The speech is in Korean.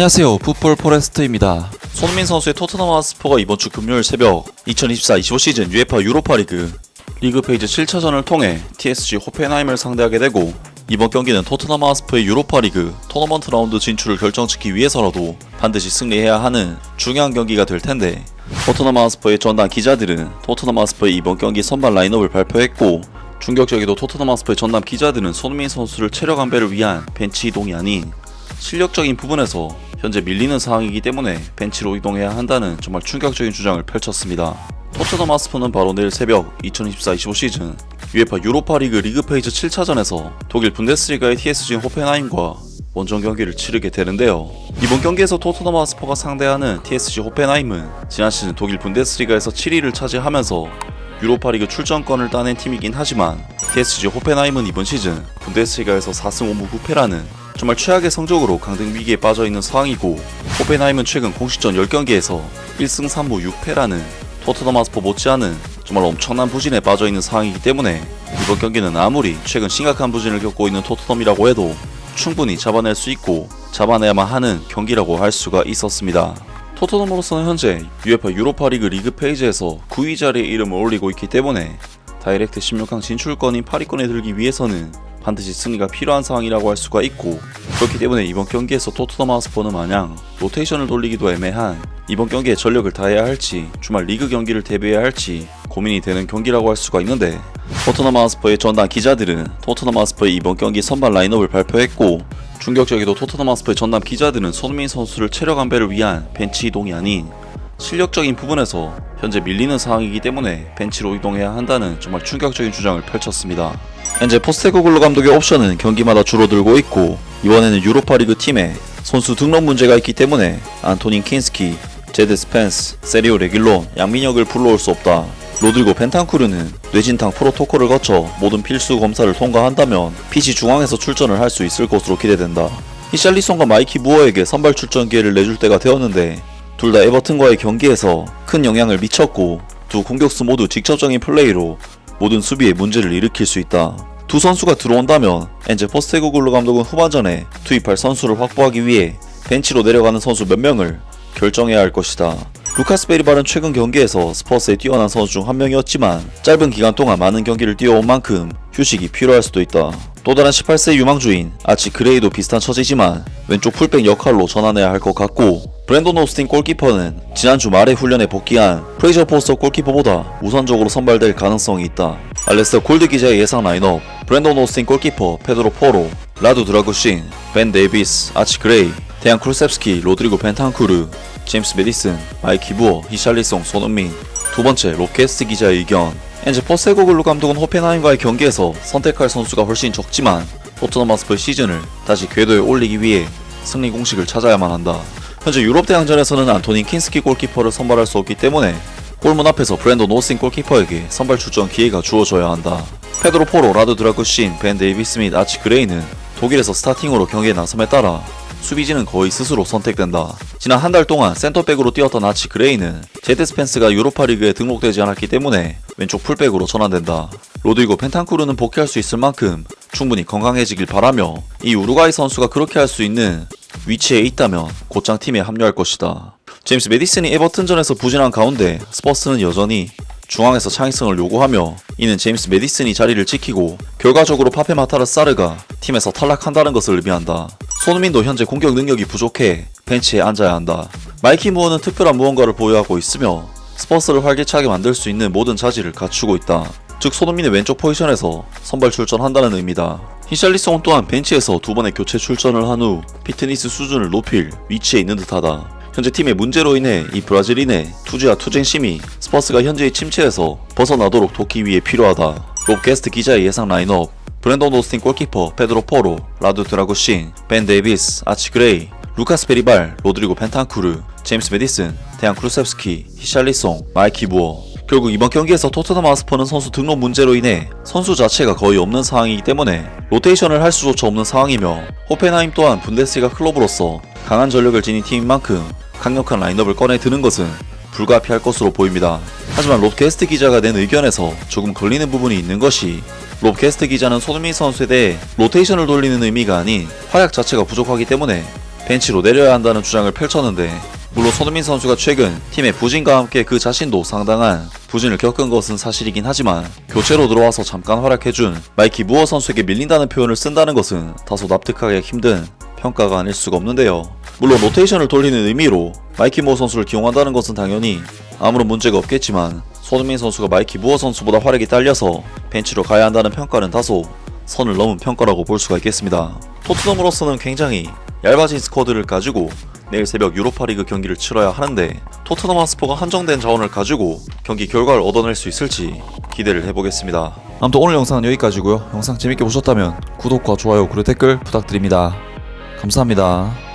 안녕하세요. 풋볼 포레스트입니다. 손흥민 선수의 토트넘 하스퍼가 이번 주 금요일 새벽 2024-25 시즌 UEFA 유로파리그 리그 페이지 7차전을 통해 TSG 호펜하임을 상대하게 되고, 이번 경기는 토트넘 하스퍼의 유로파리그 토너먼트 라운드 진출을 결정짓기 위해서라도 반드시 승리해야 하는 중요한 경기가 될 텐데, 토트넘 하스퍼의 전담 기자들은 토트넘 하스퍼의 이번 경기 선발 라인업을 발표했고, 충격적이도 토트넘 하스퍼의 전담 기자들은 손흥민 선수를 체력 안배를 위한 벤치 이동이 아닌 실력적인 부분에서 현재 밀리는 상황이기 때문에 벤치로 이동해야 한다는 정말 충격적인 주장을 펼쳤습니다. 토트넘 하스퍼는 바로 내일 새벽 2024-25 시즌 UEFA 유로파리그 리그 페이지 7차전에서 독일 분데스리가의 TSG 호펜하임과 원정 경기를 치르게 되는데요. 이번 경기에서 토트넘 하스퍼가 상대하는 TSG 호펜하임은 지난 시즌 독일 분데스리가에서 7위를 차지하면서 유로파리그 출전권을 따낸 팀이긴 하지만, TSG 호펜하임은 이번 시즌 분데스리가에서 4승 5무 9패라는 정말 최악의 성적으로 강등 위기에 빠져있는 상황이고, 호펜하임은 최근 공식전 10경기에서 1승 3무 6패라는 토트넘 하스퍼 못지않은 정말 엄청난 부진에 빠져있는 상황이기 때문에 이번 경기는 아무리 최근 심각한 부진을 겪고 있는 토트넘이라고 해도 충분히 잡아낼 수 있고 잡아내야만 하는 경기라고 할 수가 있었습니다. 토트넘으로서는 현재 UEFA 유로파리그 리그 페이지에서 9위 자리에 이름을 올리고 있기 때문에 다이렉트 16강 진출권인 8위권에 들기 위해서는 반드시 승리가 필요한 상황이라고 할 수가 있고, 그렇기 때문에 이번 경기에서 토트넘 하스퍼는 마냥 로테이션을 돌리기도 애매한 이번 경기에 전력을 다해야 할지 주말 리그 경기를 대비해야 할지 고민이 되는 경기라고 할 수가 있는데, 토트넘 하스퍼의 전담 기자들은 토트넘 하스퍼의 이번 경기 선발 라인업을 발표했고, 충격적이도 토트넘 하스퍼의 전담 기자들은 손흥민 선수를 체력 안배를 위한 벤치 이동이 아닌 실력적인 부분에서 현재 밀리는 상황이기 때문에 벤치로 이동해야 한다는 정말 충격적인 주장을 펼쳤습니다. 현재 포스테코글루 감독의 옵션은 경기마다 줄어들고 있고, 이번에는 유로파리그 팀에 선수 등록 문제가 있기 때문에 안토닌 킨스키, 제드 스펜스, 세리오 레길론, 양민혁을 불러올 수 없다. 로드리고 벤탄쿠르는 뇌진탕 프로토콜을 거쳐 모든 필수 검사를 통과한다면 PC 중앙에서 출전을 할 수 있을 것으로 기대된다. 히샬리송과 마이키 무어에게 선발 출전 기회를 내줄 때가 되었는데, 둘 다 에버튼과의 경기에서 큰 영향을 미쳤고, 두 공격수 모두 직접적인 플레이로 모든 수비에 문제를 일으킬 수 있다. 두 선수가 들어온다면 엔제 포스테코글루 감독은 후반전에 투입할 선수를 확보하기 위해 벤치로 내려가는 선수 몇 명을 결정해야 할 것이다. 루카스 베리발은 최근 경기에서 스퍼스의 뛰어난 선수 중 한 명이었지만, 짧은 기간 동안 많은 경기를 뛰어온 만큼 휴식이 필요할 수도 있다. 또 다른 18세 유망주인 아치 그레이도 비슷한 처지지만 왼쪽 풀백 역할로 전환해야 할 것 같고, 브랜돈 오스틴 골키퍼는 지난주 말에 훈련에 복귀한 프레이저 포스터 골키퍼보다 우선적으로 선발될 가능성이 있다. 알레스터 골드 기자의 예상 라인업: 브랜돈 오스틴 골키퍼, 페드로 포로, 라두 드라구신, 벤 데이비스, 아치 그레이, 데안 쿠르셉스키, 로드리고 벤탄쿠르, 제임스 메디슨, 마이키 무어, 히샬리송, 손흥민. 두 번째, 롭게스트 기자의 의견: 엔제 포스테코글루 감독은 호펜하임과의 경기에서 선택할 선수가 훨씬 적지만 토트넘 하스퍼의 시즌을 다시 궤도에 올리기 위해 승리 공식을 찾아야만 한다. 현재 유럽 대항전에서는 안토닌 킨스키 골키퍼를 선발할 수 없기 때문에 골문 앞에서 브랜돈 오스틴 골키퍼에게 선발 출전 기회가 주어져야 한다. 페드로 포로, 라두 드라구신, 벤 데이비스 및 아치 그레이는 독일에서 스타팅으로 경기에 나섬에 따라 수비진은 거의 스스로 선택된다. 지난 한 달 동안 센터백으로 뛰었던 아치 그레이는 제드 스펜스가 유로파리그에 등록되지 않았기 때문에 왼쪽 풀백으로 전환된다. 로드리고 펜탄쿠르는 복귀할 수 있을 만큼 충분히 건강해지길 바라며, 이 우루과이 선수가 그렇게 할 수 있는 위치에 있다면 곧장 팀에 합류할 것이다. 제임스 메디슨이 에버튼전에서 부진한 가운데 스퍼스는 여전히 중앙에서 창의성을 요구하며, 이는 제임스 메디슨이 자리를 지키고 결과적으로 파페 마타르 사르가 팀에서 탈락한다는 것을 의미한다. 손흥민도 현재 공격 능력이 부족해 벤치에 앉아야 한다. 마이키 무어는 특별한 무언가를 보유하고 있으며 스퍼스를 활기차게 만들 수 있는 모든 자질을 갖추고 있다. 즉 손흥민의 왼쪽 포지션에서 선발 출전한다는 의미다. 히샬리송 또한 벤치에서 두 번의 교체 출전을 한 후 피트니스 수준을 높일 위치에 있는 듯하다. 현재 팀의 문제로 인해 이 브라질인의 투지와 투쟁심이 스퍼스가 현재의 침체에서 벗어나도록 돕기 위해 필요하다. 롭 게스트 기자의 예상 라인업: 브랜돈 오스틴 골키퍼, 페드로 포로, 라두 드라구신, 벤 데이비스, 아치 그레이, 루카스 베리발, 로드리고 펜탄쿠르, 제임스 메디슨, 데안 쿠르셉스키, 히샬리송, 마이키 무어. 결국 이번 경기에서 토트넘 하스퍼는 선수 등록 문제로 인해 선수 자체가 거의 없는 상황이기 때문에 로테이션을 할 수조차 없는 상황이며, 호펜하임 또한 분데스리가 클럽으로서 강한 전력을 지닌 팀인 만큼 강력한 라인업을 꺼내 드는 것은 불가피할 것으로 보입니다. 하지만 롭 게스트 기자가 낸 의견에서 조금 걸리는 부분이 있는 것이, 롭 게스트 기자는 손흥민 선수에 대해 로테이션을 돌리는 의미가 아닌 활약 자체가 부족하기 때문에 벤치로 내려야 한다는 주장을 펼쳤는데, 물론 손흥민 선수가 최근 팀의 부진과 함께 그 자신도 상당한 부진을 겪은 것은 사실이긴 하지만, 교체로 들어와서 잠깐 활약해준 마이키 무어 선수에게 밀린다는 표현을 쓴다는 것은 다소 납득하기 힘든 평가가 아닐 수가 없는데요. 물론 로테이션을 돌리는 의미로 마이키 무어 선수를 기용한다는 것은 당연히 아무런 문제가 없겠지만, 손흥민 선수가 마이키 무어 선수보다 활약이 딸려서 벤치로 가야 한다는 평가는 다소 선을 넘은 평가라고 볼 수가 있겠습니다. 토트넘으로서는 굉장히 얇아진 스쿼드를 가지고 내일 새벽 유로파리그 경기를 치러야 하는데, 토트넘 핫스퍼가 한정된 자원을 가지고 경기 결과를 얻어낼 수 있을지 기대를 해보겠습니다. 아무튼 오늘 영상은 여기까지고요. 영상 재밌게 보셨다면 구독과 좋아요 그리고 댓글 부탁드립니다. 감사합니다.